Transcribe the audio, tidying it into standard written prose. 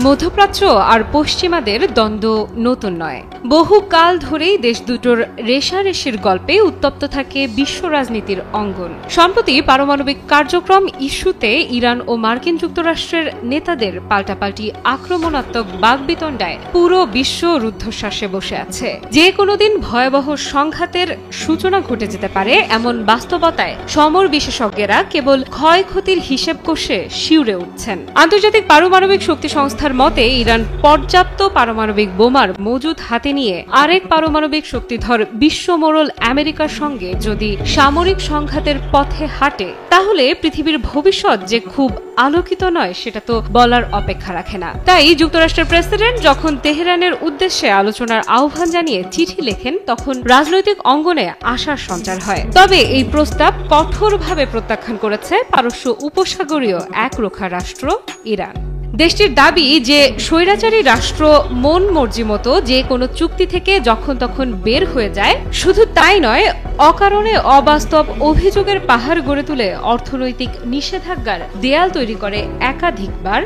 মধ্যপ্রাচ্য আর পশ্চিমাদের দ্বন্দ্ব নতুন নয়। বহু কাল ধরেই দেশ দুটোর রেষারেষির গল্পে উত্তপ্ত থাকে বিশ্ব রাজনীতির অঙ্গন। সম্প্রতি পারমাণবিক কার্যক্রম ইস্যুতে ইরান ও মার্কিন যুক্তরাষ্ট্রের নেতাদের পাল্টাপাল্টি আক্রমণাত্মক বাগবিতণ্ডায় পুরো বিশ্ব রুদ্ধশ্বাসে বসে আছে। যে কোনো দিন ভয়াবহ সংঘাতের সূচনা ঘটে যেতে পারে এমন বাস্তবতায় সমর বিশেষজ্ঞেরা কেবল ক্ষয়ক্ষতির হিসেব কষে শিউরে উঠছেন। আন্তর্জাতিক পারমাণবিক শক্তি সংস্থার মতে ইরান পর্যাপ্ত পারমাণবিক বোমার মজুদ হাতে নিয়ে আরেক পারমাণবিক শক্তিধর বিশ্বমোড়ল আমেরিকার সঙ্গে যদি সামরিক সংঘাতের পথে হাঁটে তাহলে পৃথিবীর ভবিষ্যৎ যে খুব আলোকিত নয় সেটা তো বলার অপেক্ষা রাখে না। তাই যুক্তরাষ্ট্রের প্রেসিডেন্ট যখন তেহরানের উদ্দেশ্যে আলোচনার আহ্বান জানিয়ে চিঠি লেখেন তখন রাজনৈতিক অঙ্গনে আশার সঞ্চার হয়। তবে এই প্রস্তাব কঠোরভাবে প্রত্যাখ্যান করেছে পারস্য উপসাগরীয় একরোখা রাষ্ট্র ইরান। দেশটির দাবি যে স্বৈরাচারী রাষ্ট্র মন মর্জি মতো যে কোনো চুক্তি থেকে যখন তখন বের হয়ে যায়। শুধু তাই নয়, অকারণে অবাস্তব অভিযোগের পাহাড় গড়ে তুলে অর্থনৈতিক নিষেধাজ্ঞার দেয়াল তৈরি করে একাধিকবার।